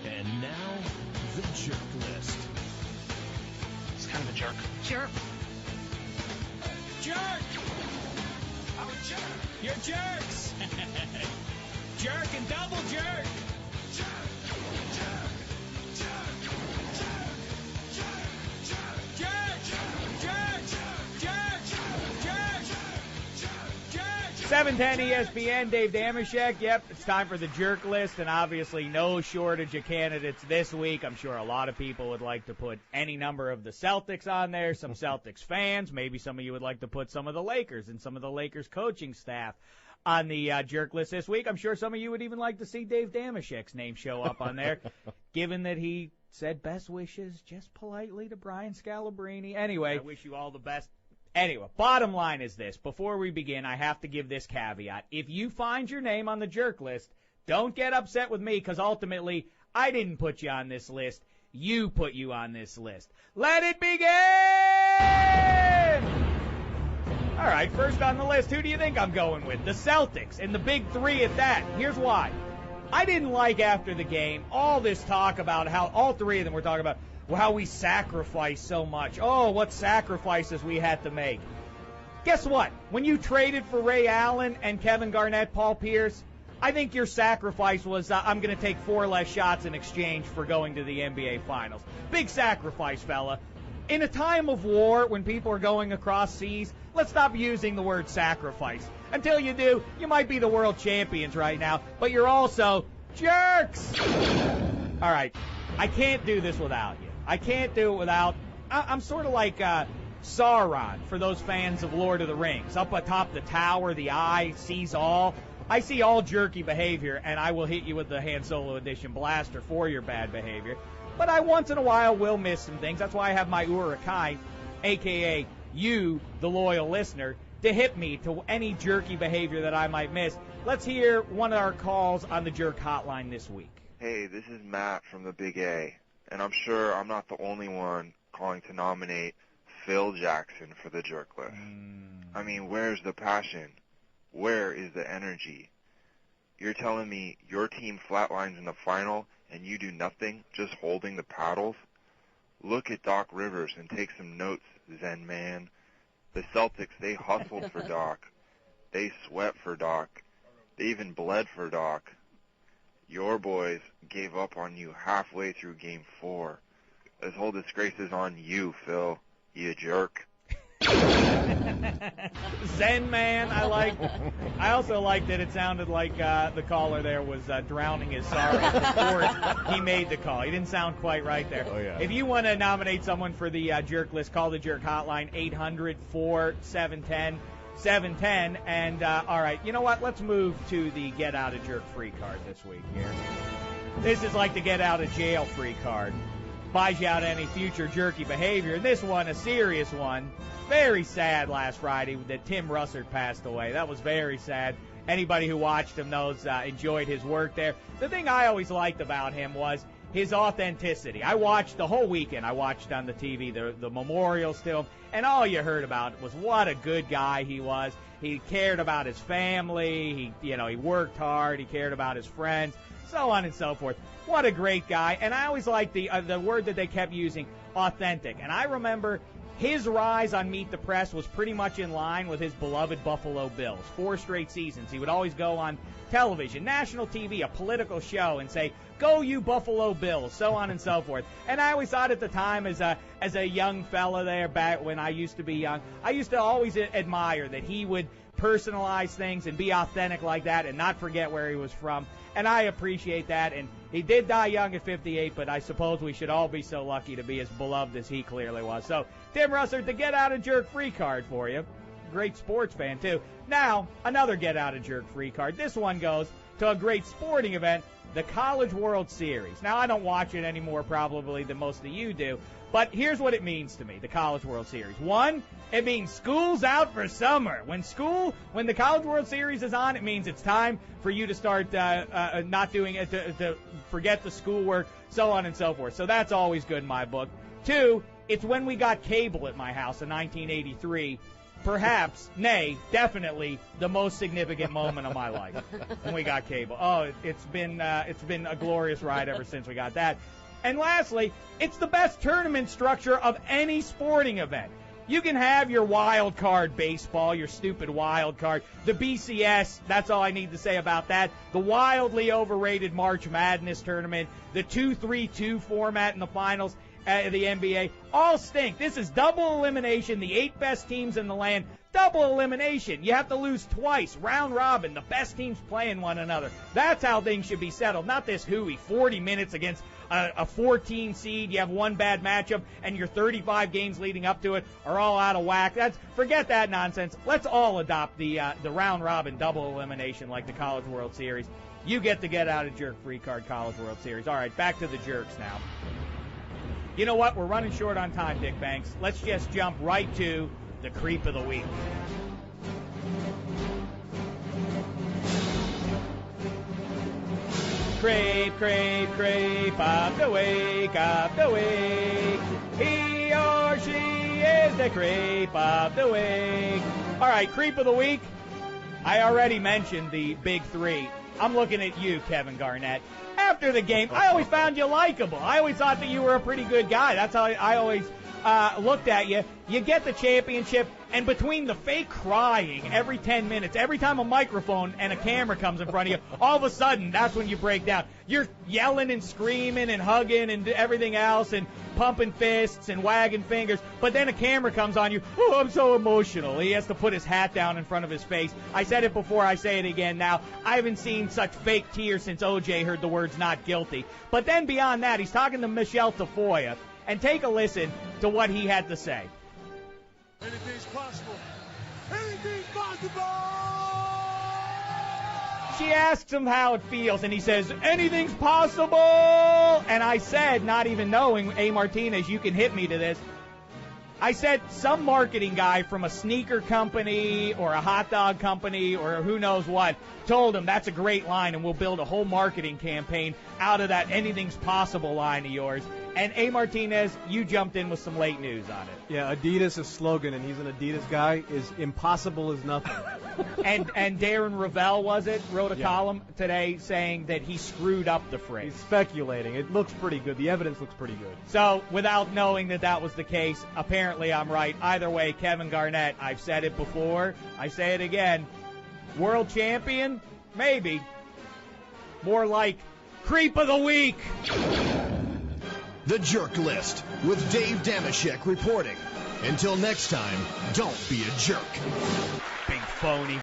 And now, the Jerk List. It's kind of a jerk. Jerk. Jerk! I'm a jerk. You're jerks! Jerk and double jerk! Jerk. Jerk. Jerk. Jerk. Jerk. Jerk. Jerk! Jerk! Jerk! Jerk! 710 ESPN, Dave Dameshek. Yep, it's time for the Jerk List, and obviously no shortage of candidates this week. I'm sure a lot of people would like to put any number of the Celtics on there, some Celtics fans. Maybe some of you would like to put some of the Lakers and some of the Lakers coaching staff on the Jerk List this week. I'm sure some of you would even like to see Dave Dameshek's name show up on there, given that he said best wishes just politely to Brian Scalabrine. Anyway, I wish you all the best. Anyway, bottom line is this. Before we begin, I have to give this caveat. If you find your name on the Jerk List, don't get upset with me, because ultimately I didn't put you on this list. You put you on this list. Let it begin! All right, first on the list, who do you think I'm going with? The Celtics, and the big three at that. Here's why. I didn't like after the game all this talk about how all three of them were talking about how we sacrificed so much. Oh, what sacrifices we had to make. Guess what? When you traded for Ray Allen and Kevin Garnett, Paul Pierce, I think your sacrifice was I'm going to take 4 less shots in exchange for going to the NBA Finals. Big sacrifice, fella. In a time of war, when people are going across seas, let's stop using the word sacrifice. Until you do, you might be the world champions right now, but you're also jerks. All right, I can't do this without you. I can't do it without, I'm sort of like Sauron for those fans of Lord of the Rings. Up atop the tower, the eye sees all. I see all jerky behavior, and I will hit you with the Han Solo Edition blaster for your bad behavior. But I once in a while will miss some things. That's why I have my Urukai, a.k.a. you, the loyal listener, to hit me to any jerky behavior that I might miss. Let's hear one of our calls on the Jerk Hotline this week. Hey, this is Matt from the Big A, and I'm sure I'm not the only one calling to nominate Phil Jackson for the Jerk List. I mean, where's the passion? Where is the energy? You're telling me your team flatlines in the final and you do nothing, just holding the paddles? Look at Doc Rivers and take some notes, Zen man. The Celtics, they hustled for Doc. They sweat for Doc. They even bled for Doc. Your boys gave up on you halfway through Game 4. This whole disgrace is on you, Phil. You jerk. Zen man, I also like that it sounded like the caller there was drowning his sorrows before he made the call. He didn't sound quite right there. Oh, yeah. If you want to nominate someone for the Jerk List, call the Jerk Hotline, 800-4-710-710. And, all right, you know what? Let's move to the Get Out of Jerk Free card this week here. This is like the Get Out of Jail Free card. Buys you out any future jerky behavior. This one, a serious one. Very sad last Friday that Tim Russert passed away. That was very sad. Anybody who watched him knows, enjoyed his work there. The thing I always liked about him was his authenticity. I watched the whole weekend. I watched on the TV the memorials to him, and all you heard about was what a good guy he was. He cared about his family. He worked hard. He cared about his friends, so on and so forth. What a great guy. And I always liked the word that they kept using, authentic. And I remember his rise on Meet the Press was pretty much in line with his beloved Buffalo Bills. 4 straight seasons. He would always go on television, national TV, a political show, and say, "Go you Buffalo Bills," so on and so forth. And I always thought at the time, as a young fella there back when I used to be young, I used to always admire that he would personalize things and be authentic like that and not forget where he was from. And I appreciate that. And he did die young at 58, but I suppose we should all be so lucky to be as beloved as he clearly was. So, Tim Russert, the Get Out of Jerk Free card for you. Great sports fan, too. Now, another Get Out of Jerk Free card. This one goes to a great sporting event, the College World Series. Now, I don't watch it anymore probably than most of you do, but here's what it means to me, the College World Series. One, it means school's out for summer. When the College World Series is on, it means it's time for you to start not doing it, to forget the schoolwork, so on and so forth. So that's always good in my book. Two, it's when we got cable at my house in 1983. perhaps, nay, definitely the most significant moment of my life when we got cable. Oh, it's been a glorious ride ever since we got that. And lastly, it's the best tournament structure of any sporting event. You can have your wild card baseball, your stupid wild card, the BCS, that's all I need to say about that, the wildly overrated March Madness tournament, the 2-3-2 format in the finals of the NBA, all stink. This is double elimination, the 8 best teams in the land, double elimination. You have to lose twice, round robin, the best teams playing one another. That's how things should be settled, not this hooey, 40 minutes against a 14 seed, you have one bad matchup, and your 35 games leading up to it are all out of whack. Forget that nonsense. Let's all adopt the round-robin double elimination like the College World Series. You get the get-out-of-jerk-free card College World Series. All right, back to the jerks now. You know what? We're running short on time, Dick Banks. Let's just jump right to the creep of the week. Creep, creep, creep of the week, of the week. He or she is the creep of the week. All right, creep of the week. I already mentioned the big three. I'm looking at you, Kevin Garnett. After the game, I always found you likable. I always thought that you were a pretty good guy. That's how I always looked at you. You get the championship, and between the fake crying every 10 minutes, every time a microphone and a camera comes in front of you, all of a sudden, that's when you break down. You're yelling and screaming and hugging and everything else and pumping fists and wagging fingers, but then a camera comes on you. Oh, I'm so emotional. He has to put his hat down in front of his face. I said it before, I say it again now. I haven't seen such fake tears since OJ heard the words not guilty. But then beyond that, he's talking to Michelle Tafoya, and take a listen to what he had to say. Anything's possible. Anything's possible! She asks him how it feels, and he says, anything's possible! And I said, not even knowing, A. Martinez, you can hit me to this. I said some marketing guy from a sneaker company or a hot dog company or who knows what told him that's a great line and we'll build a whole marketing campaign out of that anything's possible line of yours. And A. Martinez, you jumped in with some late news on it. Yeah, Adidas' slogan, and he's an Adidas guy, is impossible is nothing. And Darren Ravel, wrote a column today saying that he screwed up the phrase. He's speculating. It looks pretty good. The evidence looks pretty good. So, without knowing that was the case, apparently I'm right. Either way, Kevin Garnett, I've said it before, I say it again. World champion? Maybe. More like creep of the week. The Jerk List with Dave Dameshek reporting. Until next time, don't be a jerk. Big phony.